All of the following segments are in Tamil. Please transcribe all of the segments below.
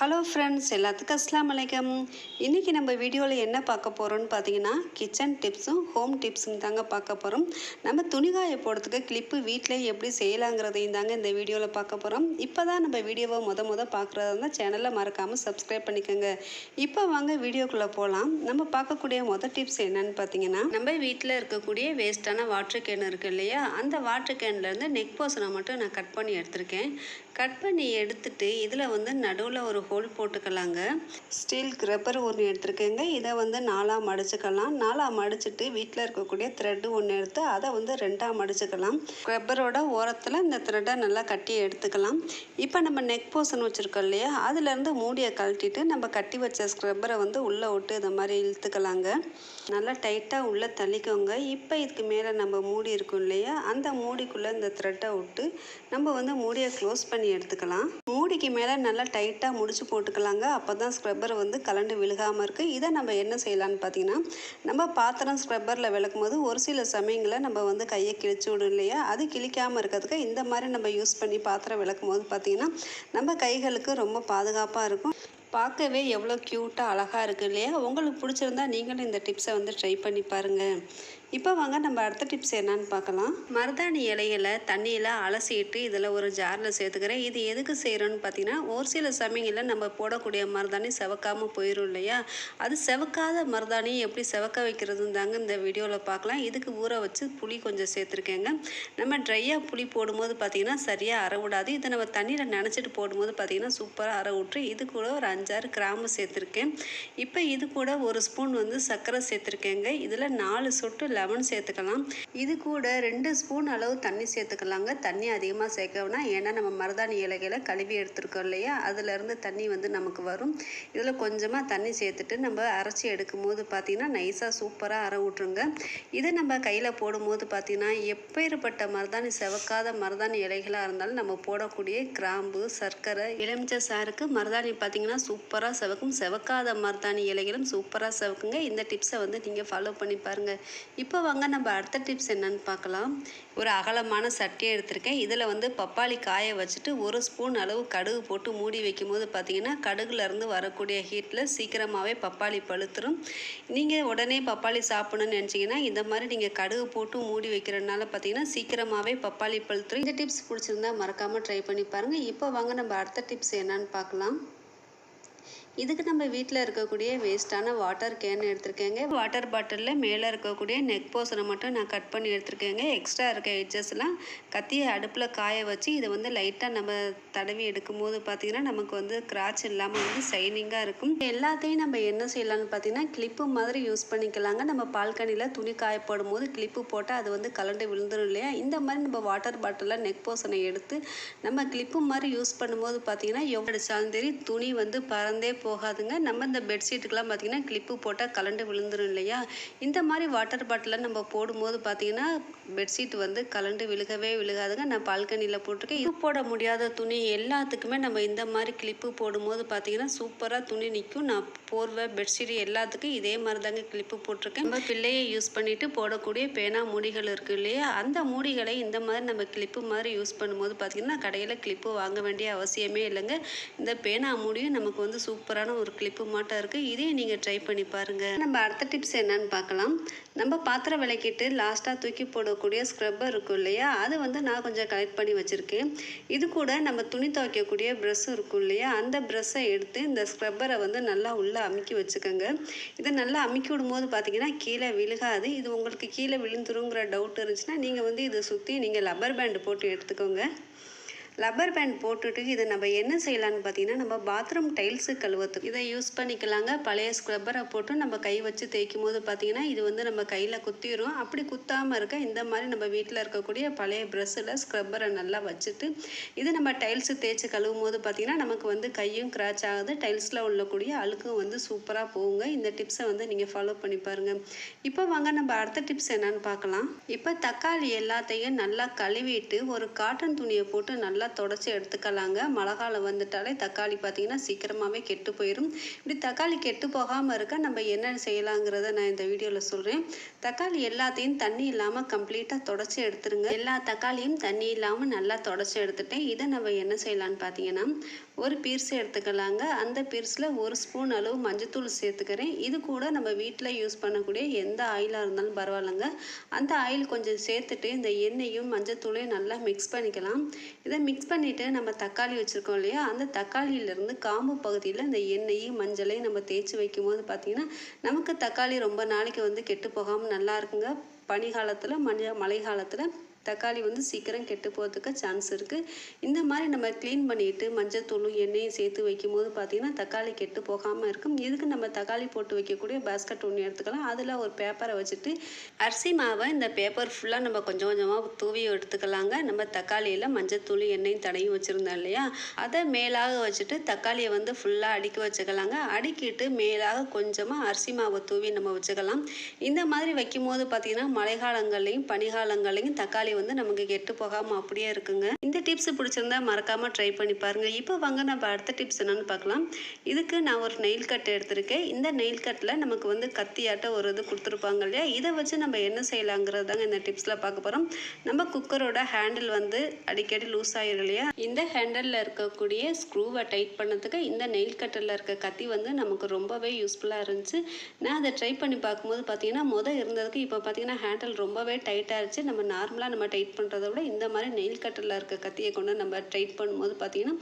ஹலோ ஃப்ரெண்ட்ஸ், எல்லாத்துக்கும் அஸ்ஸலாமு அலைக்கும். இன்றைக்கி நம்ம வீடியோவில் என்ன பார்க்க போகிறோம்னு பார்த்தீங்கன்னா, கிச்சன் டிப்ஸும் ஹோம் டிப்ஸும் தாங்க பார்க்க போகிறோம். நம்ம துணிகாய போடுறதுக்கு கிளிப்பு வீட்டில் எப்படி செய்யலாங்கிறதையும் தாங்க இந்த வீடியோவில் பார்க்க போகிறோம். இப்போ தான் நம்ம வீடியோவை முத பார்க்குறதா இருந்தால் சேனலை மறக்காமல் சப்ஸ்கிரைப் பண்ணிக்கோங்க. இப்போ வாங்க வீடியோக்குள்ளே போகலாம். நம்ம பார்க்கக்கூடிய டிப்ஸ் என்னன்னு பார்த்தீங்கன்னா, நம்ம வீட்டில் இருக்கக்கூடிய வேஸ்ட்டான வாட்டர் கேன் இருக்குது இல்லையா, அந்த வாட்டர் கேன்லேருந்து நெக் போர்ஷனை மட்டும் நான் கட் பண்ணி எடுத்திருக்கேன். கட் பண்ணி எடுத்துட்டு இதில் வந்து நடுவில் ஒரு ஹோல் போட்டுக்கலாங்க. ஸ்டீல் கிரப்பர் ஒன்று எடுத்துருக்கேங்க. இதை வந்து 4ஆக மடிச்சுக்கலாம். 4ஆக மடிச்சுட்டு வீட்டில் இருக்கக்கூடிய த்ரெட்டு ஒன்று எடுத்து அதை வந்து 2ஆக மடிச்சுக்கலாம். ஸ்க்ரப்பரோட ஓரத்தில் இந்த த்ரெட்டை நல்லா கட்டி எடுத்துக்கலாம். இப்போ நம்ம நெக் போர்ஷன் வச்சுருக்கோம் இல்லையா, அதுலேருந்து மூடியை கழட்டிட்டு நம்ம கட்டி வச்ச ஸ்க்ரப்பரை வந்து உள்ளே விட்டு இந்த மாதிரி இழுத்துக்கலாங்க. நல்லா டைட்டாக உள்ளே தள்ளிக்கோங்க. இப்போ இதுக்கு மேலே நம்ம மூடி இருக்கும் இல்லையா, அந்த மூடிக்குள்ளே இந்த த்ரெட்டை விட்டு நம்ம வந்து மூடியை க்ளோஸ் பண்ணி எடுத்துக்கலாம். மூடிக்கு மேலே நல்லா டைட்டாக முடிச்சு போட்டுக்கலாங்க. அப்போ தான் ஸ்க்ரப்பர் வந்து கலண்டு விழுகாமல் இருக்குது. இதை நம்ம என்ன செய்யலான்னு பார்த்தீங்கன்னா, நம்ம பாத்திரம் ஸ்க்ரப்பரில் விளக்கும் போது ஒரு சில சமயங்களில் நம்ம வந்து கையை கிழிச்சு விடும் இல்லையா, அது கிழிக்காமல் இருக்கிறதுக்கு இந்த மாதிரி நம்ம யூஸ் பண்ணி பாத்திரம் விளக்கும் போது பார்த்திங்கன்னா நம்ம கைகளுக்கு ரொம்ப பாதுகாப்பாக இருக்கும். பார்க்கவே எவ்வளோ க்யூட்டாக அழகாக இருக்குது இல்லையா. உங்களுக்கு பிடிச்சிருந்தா நீங்களும் இந்த டிப்ஸை வந்து ட்ரை பண்ணி பாருங்கள். இப்போ வாங்க நம்ம அடுத்த டிப்ஸ் என்னன்னு பார்க்கலாம். மருதாணி இலைகளை தண்ணியில் அலசிட்டு இதில் ஒரு ஜாரில் சேர்த்துக்கிறேன். இது எதுக்கு செய்கிறோன்னு பார்த்தீங்கன்னா, ஒரு சில சமயங்களில் நம்ம போடக்கூடிய மருதாணி செவக்காமல் போயிடும் இல்லையா, அது செவக்காத மருதாணி எப்படி செவக்க வைக்கிறதுன்னு தாங்க இந்த வீடியோவில் பார்க்கலாம். இதுக்கு ஊற வச்சு புளி கொஞ்சம் சேர்த்துருக்கேங்க. நம்ம ட்ரையாக புளி போடும்போது பார்த்திங்கன்னா சரியாக அரை விடாது. இதை நம்ம தண்ணியில் நனைச்சிட்டு போடும்போது பார்த்திங்கன்னா சூப்பராக அரை விட்டுரு. இது கூட ஒரு 5-6 கிராம்பு சேர்த்துருக்கேன். இப்போ இது கூட ஒரு ஸ்பூன் வந்து சர்க்கரை சேர்த்துருக்கேங்க. இதில் 4 சொட்டு லெமன் சேர்த்துக்கலாம். இது கூட 2 ஸ்பூன் அளவு தண்ணி சேர்த்துக்கலாங்க. தண்ணி அதிகமாக சேர்க்க வேணாம், ஏன்னா நம்ம மருதாணி இலைகளை கழுவி எடுத்துருக்கோம் இல்லையா, அதுலேருந்து தண்ணி வந்து நமக்கு வரும். இதில் கொஞ்சமாக தண்ணி சேர்த்துட்டு நம்ம அரைச்சி எடுக்கும் போது பார்த்திங்கன்னா நைஸாக சூப்பராக அரை விட்ருங்க. இதை நம்ம கையில் போடும்போது பார்த்திங்கன்னா எப்பேற்பட்ட மருதாணி செவக்காத மருதாணி இலைகளாக இருந்தாலும் நம்ம போடக்கூடிய கிராம்பு, சர்க்கரை, எலுமிச்சை சாருக்கு மருதாணி பார்த்திங்கன்னா சூப்பராக செவக்கும். செவக்காத மருதாணி இலைகளும் சூப்பராக செவக்குங்க. இந்த டிப்ஸை வந்து நீங்கள் ஃபாலோ பண்ணி பாருங்கள். இப்போ வாங்க நம்ம அடுத்த டிப்ஸ் என்னன்னு பார்க்கலாம். ஒரு அகலமான சட்டியை எடுத்திருக்கேன். இதில் வந்து பப்பாளி காய வச்சுட்டு 1 ஸ்பூன் அளவு கடுகு போட்டு மூடி வைக்கும் போது பார்த்திங்கன்னா கடுகுலேருந்து வரக்கூடிய ஹீட்டில் சீக்கிரமாகவே பப்பாளி பழுத்துரும். நீங்கள் உடனே பப்பாளி சாப்பிடணும்னு நினச்சிங்கன்னா இந்த மாதிரி நீங்கள் கடுகு போட்டு மூடி வைக்கிறதுனால பார்த்திங்கன்னா சீக்கிரமாகவே பப்பாளி பழுத்துரும். இந்த டிப்ஸ் பிடிச்சிருந்தா மறக்காமல் ட்ரை பண்ணி பாருங்கள். இப்போ வாங்க நம்ம அடுத்த டிப்ஸ் என்னன்னு பார்க்கலாம். இதுக்கு நம்ம வீட்டில் இருக்கக்கூடிய வேஸ்ட்டான வாட்டர் கேன் எடுத்துருக்கேங்க. வாட்டர் பாட்டிலில் மேலே இருக்கக்கூடிய நெக் போர்ஷனை மட்டும் நான் கட் பண்ணி எடுத்துருக்கேங்க. எக்ஸ்ட்ரா இருக்க எட்ஜஸ்லாம் கத்தியை அடுப்பில் காய வச்சு இதை வந்து லைட்டாக நம்ம தடவி எடுக்கும் போது பார்த்திங்கன்னா நமக்கு வந்து கிராச் இல்லாமல் வந்து ஷைனிங்காக இருக்கும். எல்லாத்தையும் நம்ம என்ன செய்யலாம்னு பார்த்திங்கன்னா கிளிப்பு மாதிரி யூஸ் பண்ணிக்கலாங்க. நம்ம பால்கனியில் துணி காயப்படும் போது கிளிப்பு போட்டால் அது வந்து கலண்டு விழுந்துடும் இல்லையா, இந்த மாதிரி நம்ம வாட்டர் பாட்டிலில் நெக் போர்ஷனை எடுத்து நம்ம கிளிப்பு மாதிரி யூஸ் பண்ணும்போது பார்த்திங்கன்னா எவ்வளோ அடித்தாலும் சரி துணி வந்து பறந்தே போகாதுங்க. நம்ம இந்த பெட்ஷீட்டுக்கெலாம் பார்த்திங்கன்னா கிளிப்பு போட்டால் கலண்டு விழுந்துடும் இல்லையா, இந்த மாதிரி வாட்டர் பாட்டிலில் நம்ம போடும்போது பார்த்திங்கன்னா பெட்ஷீட் வந்து கலண்டு விழுகாதுங்க. நான் பால்கனியில் போட்டிருக்கேன். இது போட முடியாத துணி எல்லாத்துக்குமே நம்ம இந்த மாதிரி கிளிப்பு போடும்போது பார்த்திங்கன்னா சூப்பராக துணி நிற்கும். நான் போர்வை, பெட்ஷீட் எல்லாத்துக்கும் இதே மாதிரி தாங்க கிளிப்பு போட்டிருக்கேன். நம்ம பிள்ளையை யூஸ் பண்ணிவிட்டு போடக்கூடிய பேனா மூடிகள் இருக்குது இல்லையா, அந்த மூடிகளை இந்த மாதிரி நம்ம கிளிப்பு மாதிரி யூஸ் பண்ணும்போது பார்த்திங்கன்னா கடையில் கிளிப்பு வாங்க வேண்டிய அவசியமே இல்லைங்க. இந்த பேனா மூடியும் நமக்கு வந்து சூப்பரான ஒரு கிளிப்பு மாட்டம் இருக்குது. இதையும் நீங்கள் ட்ரை பண்ணி பாருங்கள். நம்ம அடுத்த டிப்ஸ் என்னன்னு பார்க்கலாம். நம்ம பாத்திரம் விளக்கிட்டு லாஸ்ட்டாக தூக்கி போடக்கூடிய ஸ்க்ரப்பர் இருக்கும் இல்லையா, அது வந்து நான் கொஞ்சம் கலெக்ட் பண்ணி வச்சுருக்கேன். இது கூட நம்ம துணி துவைக்கக்கூடிய ப்ரஷ் இருக்கும் இல்லையா, அந்த ப்ரஷ்ஷை எடுத்து இந்த ஸ்க்ரப்பரை வந்து நல்லா உள்ளே அமுக்கி வச்சுக்கோங்க. இதை நல்லா அமுக்கி விடும்போது பார்த்திங்கன்னா கீழே விழுகாது. இது உங்களுக்கு கீழே விழுந்துருங்கிற டவுட் இருந்துச்சுன்னா நீங்கள் வந்து இதை சுற்றி நீங்கள் லப்பர் பேண்டு போட்டு எடுத்துக்கோங்க. லப்பர் பேண்ட் போட்டுட்டு இதை நம்ம என்ன செய்யலான்னு பார்த்தீங்கன்னா நம்ம பாத்ரூம் டைல்ஸு கழுவத்துக்கு இதை யூஸ் பண்ணிக்கலாங்க. பழைய ஸ்க்ரப்பரை போட்டு நம்ம கை வச்சு தேய்க்கும் போது பார்த்திங்கன்னா இது வந்து நம்ம கையில் குத்திடும். அப்படி குத்தாமல் இருக்க இந்த மாதிரி நம்ம வீட்டில் இருக்கக்கூடிய பழைய ப்ரஷ்ஷில் ஸ்க்ரப்பரை நல்லா வச்சுட்டு இது நம்ம டைல்ஸு தேய்ச்சி கழுவும் போது பார்த்திங்கன்னா நமக்கு வந்து கையும் கிராச் ஆகுது, டைல்ஸில் உள்ளக்கூடிய அழுக்கும் வந்து சூப்பராக போகுங்க. இந்த டிப்ஸை வந்து நீங்கள் ஃபாலோ பண்ணி பாருங்கள். இப்போ வாங்க நம்ம அடுத்த டிப்ஸ் என்னன்னு பார்க்கலாம். இப்போ தக்காளி எல்லாத்தையும் நல்லா கழுவிட்டு ஒரு காட்டன் துணியை போட்டு நல்லா தொடச்சி எடுத்துக்கலாங்க. மழை காலம் வந்துட்டாலே தக்காளி பார்த்திங்கன்னா சீக்கிரமாகவே கெட்டு போயிடும். இப்படி தக்காளி கெட்டு போகாமல் இருக்க நம்ம என்ன செய்யலாங்கிறத நான் இந்த வீடியோவில் சொல்கிறேன். தக்காளி எல்லாத்தையும் தண்ணி இல்லாமல் கம்ப்ளீட்டாக தொடச்சி எடுத்துருங்க. எல்லா தக்காளியும் தண்ணி இல்லாமல் நல்லா தொடச்சி எடுத்துட்டேன். இதை நம்ம என்ன செய்யலான்னு பார்த்தீங்கன்னா ஒரு பீர்ஸ் எடுத்துக்கலாங்க. அந்த பீர்ஸில் 1 ஸ்பூன் அளவு மஞ்சத்தூள் சேர்த்துக்கிறேன். இது கூட நம்ம வீட்டில் யூஸ் பண்ணக்கூடிய எந்த ஆயிலாக இருந்தாலும் பரவாயில்லைங்க. அந்த ஆயில் கொஞ்சம் சேர்த்துட்டு இந்த எண்ணெயும் மஞ்சத்தூளையும் நல்லா மிக்ஸ் பண்ணிக்கலாம். இதை மிக்ஸ் பண்ணிவிட்டு நம்ம தக்காளி வச்சுருக்கோம் இல்லையா, அந்த தக்காளியிலேருந்து காம்பு பகுதியில் இந்த எண்ணெயும் மஞ்சளையும் நம்ம தேய்ச்சி வைக்கும்போது பார்த்திங்கன்னா நமக்கு தக்காளி ரொம்ப நாளைக்கு வந்து கெட்டு போகாமல் நல்லா இருக்குங்க. பனி காலத்தில் மழை காலத்தில் தக்காளி வந்து சீக்கிரம் கெட்டு போகிறதுக்கு சான்ஸ் இருக்குது. இந்த மாதிரி நம்ம க்ளீன் பண்ணிவிட்டு மஞ்சத்தூளும் எண்ணெயும் சேர்த்து வைக்கும்போது பார்த்திங்கன்னா தக்காளி கெட்டு போகாமல் இருக்கும். இதுக்கு நம்ம தக்காளி போட்டு வைக்கக்கூடிய பேஸ்கட் ஒன்று எடுத்துக்கலாம். அதில் ஒரு பேப்பரை வச்சுட்டு அரிசி மாவை இந்த பேப்பர் ஃபுல்லாக நம்ம கொஞ்சம் கொஞ்சமாக தூவி எடுத்துக்கலாங்க. நம்ம தக்காளியில் மஞ்சத்தூள் எண்ணெயும் தடவி வச்சுருந்தோம் இல்லையா, அதை மேலாக வச்சுட்டு தக்காளியை வந்து ஃபுல்லாக அடுக்கி வச்சுக்கலாங்க. அடுக்கிட்டு மேலாக கொஞ்சமாக அரிசி மாவை தூவி நம்ம வச்சுக்கலாம். இந்த மாதிரி வைக்கும்போது பார்த்திங்கன்னா மழை காலங்கள்லையும் பனிகாலங்கள்லையும் தக்காளி வந்து நமக்கு கெட்டு போகாமல் அப்படியே இருக்குங்க. இந்த டிப்ஸ் பிடிச்சிருந்தா மறக்காமல் ட்ரை பண்ணி பாருங்கள். இப்போ வாங்க நம்ம அடுத்த டிப்ஸ் என்னென்னு பார்க்கலாம். இதுக்கு நான் ஒரு நெயில் கட் எடுத்திருக்கேன். இந்த நெயில் கட்டில் நமக்கு வந்து கத்தியாட்ட ஒரு இது கொடுத்துருப்பாங்க இல்லையா, இதை வச்சு நம்ம என்ன செய்யலாங்கிறது தாங்க இந்த டிப்ஸில் பார்க்க போகிறோம். நம்ம குக்கரோட ஹேண்டில் வந்து அடிக்கடி லூஸ் ஆகிடும் இல்லையா, இந்த ஹேண்டலில் இருக்கக்கூடிய ஸ்க்ரூவை டைட் பண்ணதுக்கு இந்த நெயில் கட்டில் இருக்க கத்தி வந்து நமக்கு ரொம்பவே யூஸ்ஃபுல்லாக இருந்துச்சு. நான் அதை ட்ரை பண்ணி பார்க்கும்போது பார்த்தீங்கன்னா இருந்ததுக்கு இப்போ பார்த்தீங்கன்னா ஹேண்டில் ரொம்பவே டைட்டாக இருந்துச்சு. நம்ம நார்மலாக நம்ம டைட் பண்ணுறத விட இந்த மாதிரி நெயில் கட்டரில் இருக்க கத்தியை கொண்டு நம்ம டைட் பண்ணும்போது பார்த்திங்கன்னா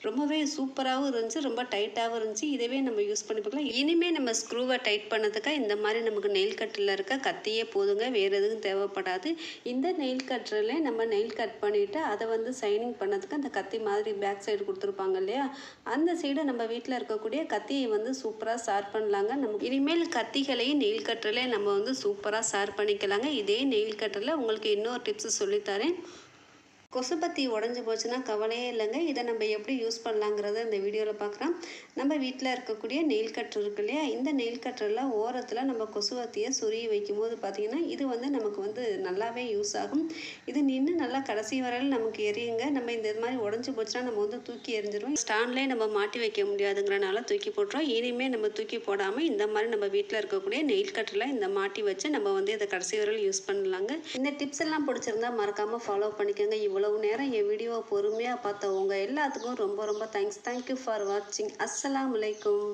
ரொம்பவே சூப்பராகவும் இருந்துச்சு, ரொம்ப டைட்டாகவும் இருந்துச்சு. இதவே நம்ம யூஸ் பண்ணி பார்க்கலாம். இனிமேல் நம்ம ஸ்க்ரூவை டைட் பண்ணதுக்கு இந்த மாதிரி நமக்கு நெயில் கட்டரில் இருக்க கத்தியே போதுங்க, வேறு எதுவும் தேவைப்படாது. இந்த நெயில் கட்டரில் நம்ம நெயில் கட் பண்ணிவிட்டு அதை வந்து சைனிங் பண்ணதுக்கு அந்த கத்தி மாதிரி பேக் சைடு கொடுத்துருப்பாங்க இல்லையா, அந்த சைடு நம்ம வீட்டில் இருக்கக்கூடிய கத்தியை வந்து சூப்பராக ஷார்ப் பண்ணலாங்க. நம்ம இனிமேல் கத்திகளையும் நெயில் கட்டரிலே நம்ம வந்து சூப்பராக ஷார்ப் பண்ணிக்கலாங்க. இதே நெயில் கட்டரில் உங்களுக்கு இன்னொரு டிப்ஸ் சொல்லித்தரேன். கொசுபத்தி உடஞ்சி போச்சுன்னா கவலையே இல்லைங்க. இதை நம்ம எப்படி யூஸ் பண்ணலாங்கிறத இந்த வீடியோவில் பார்க்குறோம். நம்ம வீட்டில் இருக்கக்கூடிய நெயில் கட்டர் இருக்கு இல்லையா, இந்த நெயில் கட்டரில் ஓரத்தில் நம்ம கொசுவத்தியை சொருகி வைக்கும்போது பார்த்திங்கன்னா இது வந்து நமக்கு வந்து நல்லாவே யூஸ் ஆகும். இது நின்று நல்லா கடைசி வரையில் நமக்கு எரியுங்க. நம்ம இந்த இது மாதிரி உடஞ்சி போச்சுன்னா நம்ம வந்து தூக்கி எரிஞ்சிடும். ஸ்டாண்ட்லேயே நம்ம மாட்டி வைக்க முடியாதுங்கிறனால தூக்கி போட்டுறோம். இனிமேல் நம்ம தூக்கி போடாமல் இந்த மாதிரி நம்ம வீட்டில் இருக்கக்கூடிய நெயில் கட்டரில் இந்த மாட்டி வச்சு நம்ம வந்து இதை கடைசி வரையில் யூஸ் பண்ணலாங்க. இந்த டிப்ஸ் எல்லாம் பிடிச்சிருந்தா மறக்காமல் ஃபாலோ பண்ணிக்கோங்க. இவ்வளவு நேரம் என் வீடியோவை பொறுமையாக பார்த்தவங்க எல்லாத்துக்கும் ரொம்ப ரொம்ப தேங்க்ஸ். தேங்க்யூ ஃபார் வாட்சிங். அஸ்ஸலாமு அலைக்கும்.